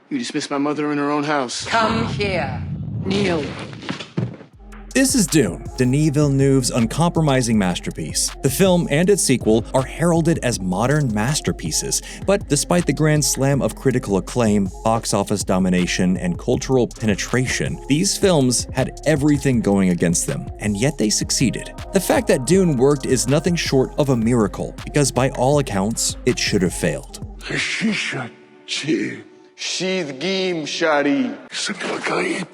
You dismissed my mother in her own house. Come here. Kneel. This is Dune, Denis Villeneuve's uncompromising masterpiece. The film and its sequel are heralded as modern masterpieces, but despite the grand slam of critical acclaim, box office domination, and cultural penetration, these films had everything going against them, and yet they succeeded. The fact that Dune worked is nothing short of a miracle, because by all accounts, it should have failed. Sheath Geem, Shadi.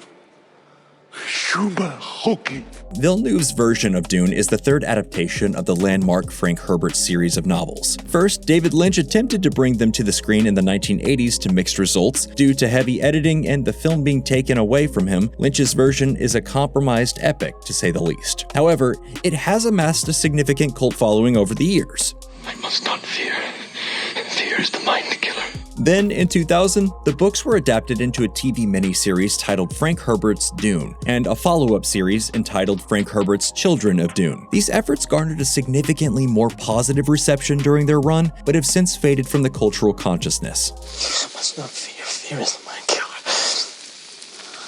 Villeneuve's version of Dune is the third adaptation of the landmark Frank Herbert series of novels. First, David Lynch attempted to bring them to the screen in the 1980s to mixed results. Due to heavy editing and the film being taken away from him, Lynch's version is a compromised epic, to say the least. However, it has amassed a significant cult following over the years. I must not fear. Fear is the mind killer. Then, in 2000, the books were adapted into a TV miniseries titled Frank Herbert's Dune, and a follow-up series entitled Frank Herbert's Children of Dune. These efforts garnered a significantly more positive reception during their run, but have since faded from the cultural consciousness. I must not fear. Fear is the mind killer.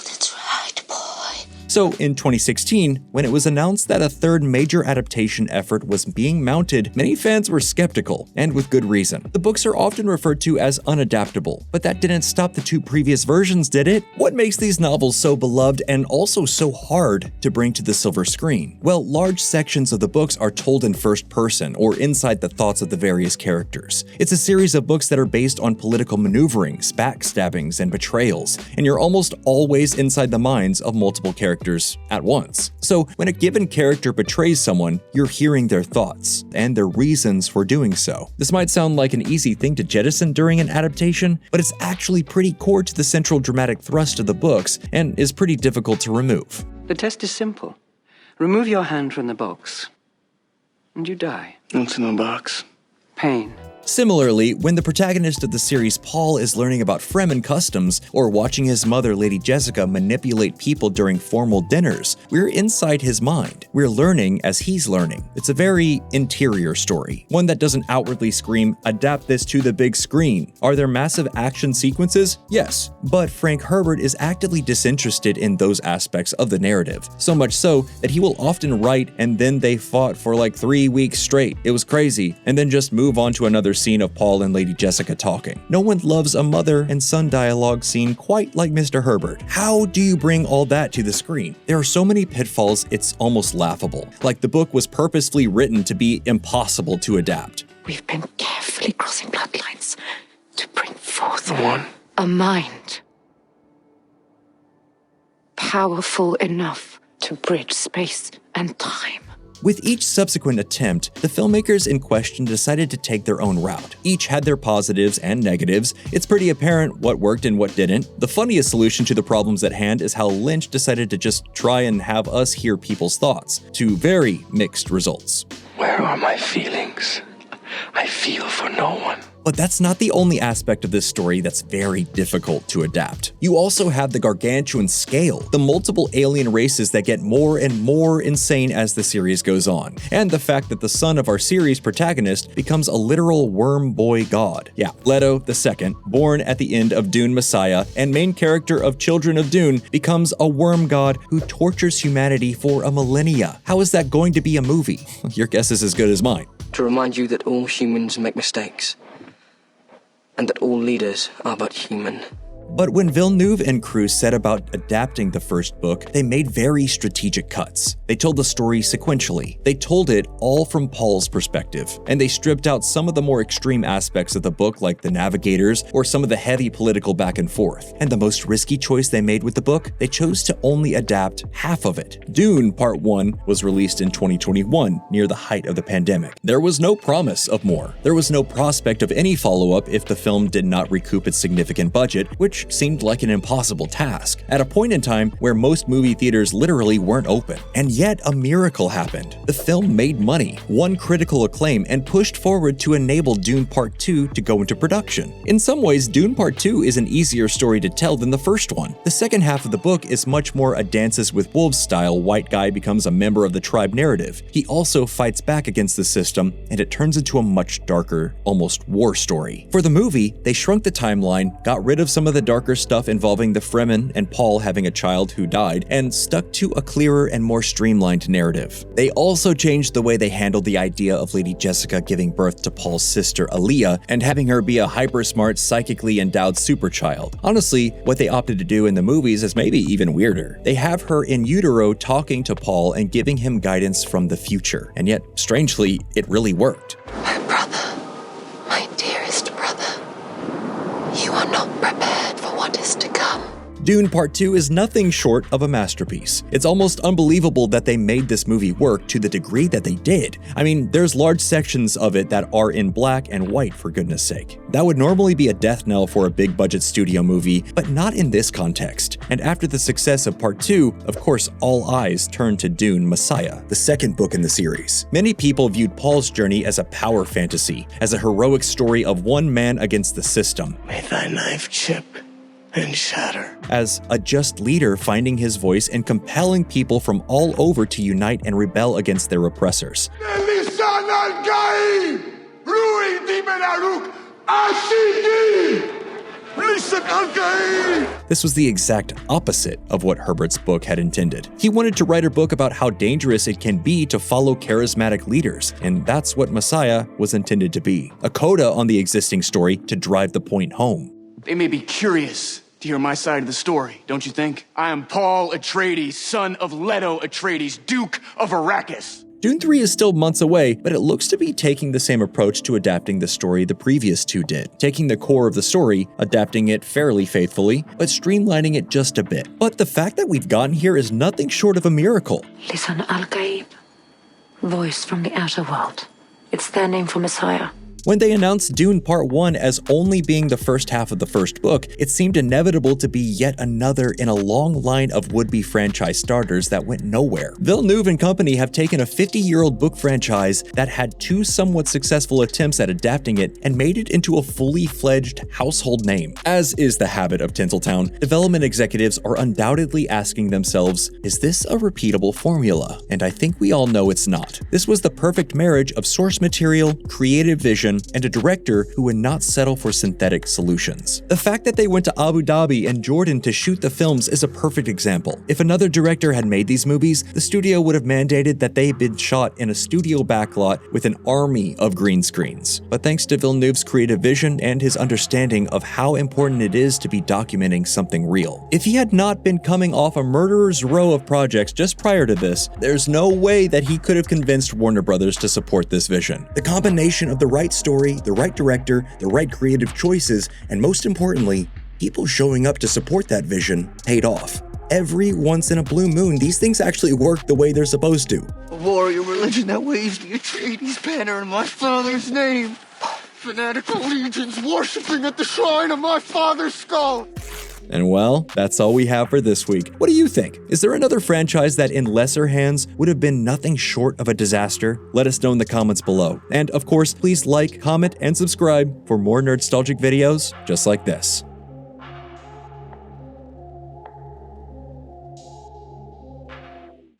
That's right, boy. So, in 2016, when it was announced that a third major adaptation effort was being mounted, many fans were skeptical, and with good reason. The books are often referred to as unadaptable, but that didn't stop the two previous versions, did it? What makes these novels so beloved and also so hard to bring to the silver screen? Well, large sections of the books are told in first person, or inside the thoughts of the various characters. It's a series of books that are based on political maneuverings, backstabbings, and betrayals, and you're almost always inside the minds of multiple characters at once. So when a given character betrays someone, you're hearing their thoughts and their reasons for doing so. This might sound like an easy thing to jettison during an adaptation, but it's actually pretty core to the central dramatic thrust of the books and is pretty difficult to remove. The test is simple. Remove your hand from the box, and you die. What's in the box? Pain. Similarly, when the protagonist of the series Paul is learning about Fremen customs or watching his mother, Lady Jessica, manipulate people during formal dinners, we're inside his mind. We're learning as he's learning. It's a very interior story, one that doesn't outwardly scream, "Adapt this to the big screen." Are there massive action sequences? Yes, but Frank Herbert is actively disinterested in those aspects of the narrative, so much so that he will often write and then they fought for like 3 weeks straight. It was crazy, and then just move on to another scene of Paul and Lady Jessica talking. No one loves a mother and son dialogue scene quite like Mr. Herbert. How do you bring all that to the screen? There are so many pitfalls, it's almost laughable. Like the book was purposefully written to be impossible to adapt. We've been carefully crossing bloodlines to bring forth One. a mind powerful enough to bridge space and time. With each subsequent attempt, the filmmakers in question decided to take their own route. Each had their positives and negatives. It's pretty apparent what worked and what didn't. The funniest solution to the problems at hand is how Lynch decided to just try and have us hear people's thoughts, to very mixed results. Where are my feelings? I feel for no one. But that's not the only aspect of this story that's very difficult to adapt. You also have the gargantuan scale, the multiple alien races that get more and more insane as the series goes on, and the fact that the son of our series protagonist becomes a literal worm boy god. Yeah, Leto II, born at the end of Dune Messiah and main character of Children of Dune, becomes a worm god who tortures humanity for a millennia. How is that going to be a movie? Your guess is as good as mine. To remind you that all humans make mistakes, and that all leaders are but human. But when Villeneuve and crew set about adapting the first book, they made very strategic cuts. They told the story sequentially. They told it all from Paul's perspective, and they stripped out some of the more extreme aspects of the book, like the navigators or some of the heavy political back and forth. And the most risky choice they made with the book, they chose to only adapt half of it. Dune Part 1 was released in 2021, near the height of the pandemic. There was no promise of more. There was no prospect of any follow-up if the film did not recoup its significant budget, which seemed like an impossible task, at a point in time where most movie theaters literally weren't open. And yet a miracle happened. The film made money, won critical acclaim, and pushed forward to enable Dune Part 2 to go into production. In some ways, Dune Part 2 is an easier story to tell than the first one. The second half of the book is much more a Dances with Wolves style white guy becomes a member of the tribe narrative. He also fights back against the system, and it turns into a much darker, almost war story. For the movie, they shrunk the timeline, got rid of some of the darker stuff involving the Fremen and Paul having a child who died, and stuck to a clearer and more streamlined narrative. They also changed the way they handled the idea of Lady Jessica giving birth to Paul's sister Aaliyah and having her be a hyper-smart, psychically endowed superchild. Honestly, what they opted to do in the movies is maybe even weirder. They have her in utero talking to Paul and giving him guidance from the future, and yet, strangely, it really worked. My brother, my dearest brother, you are not prepared for what is to come. Dune Part 2 is nothing short of a masterpiece. It's almost unbelievable that they made this movie work to the degree that they did. I mean, there's large sections of it that are in black and white, for goodness sake. That would normally be a death knell for a big budget studio movie, but not in this context. And after the success of Part 2, of course, all eyes turned to Dune Messiah, the second book in the series. Many people viewed Paul's journey as a power fantasy, as a heroic story of one man against the system. May thy knife chip and shatter. As a just leader finding his voice and compelling people from all over to unite and rebel against their oppressors. This was the exact opposite of what Herbert's book had intended. He wanted to write a book about how dangerous it can be to follow charismatic leaders, and that's what Messiah was intended to be. A coda on the existing story to drive the point home. They may be curious to hear my side of the story, don't you think? I am Paul Atreides, son of Leto Atreides, Duke of Arrakis. Dune 3 is still months away, but it looks to be taking the same approach to adapting the story the previous two did, taking the core of the story, adapting it fairly faithfully, but streamlining it just a bit. But the fact that we've gotten here is nothing short of a miracle. Listen, Al-Gaib. Voice from the outer world. It's their name for Messiah. When they announced Dune Part 1 as only being the first half of the first book, it seemed inevitable to be yet another in a long line of would-be franchise starters that went nowhere. Villeneuve and company have taken a 50-year-old book franchise that had two somewhat successful attempts at adapting it and made it into a fully fledged household name. As is the habit of Tinseltown, development executives are undoubtedly asking themselves, is this a repeatable formula? And I think we all know it's not. This was the perfect marriage of source material, creative vision, and a director who would not settle for synthetic solutions. The fact that they went to Abu Dhabi and Jordan to shoot the films is a perfect example. If another director had made these movies, the studio would have mandated that they been shot in a studio backlot with an army of green screens. But thanks to Villeneuve's creative vision and his understanding of how important it is to be documenting something real. If he had not been coming off a murderer's row of projects just prior to this, there's no way that he could have convinced Warner Brothers to support this vision. The combination of the right story, the right director, the right creative choices, and most importantly, people showing up to support that vision paid off. Every once in a blue moon, these things actually work the way they're supposed to. A warrior religion that waves the Atreides banner in my father's name. Fanatical legions worshipping at the shrine of my father's skull. And well, that's all we have for this week. What do you think? Is there another franchise that in lesser hands would have been nothing short of a disaster? Let us know in the comments below. And of course, please like, comment, and subscribe for more Nerdstalgic videos just like this.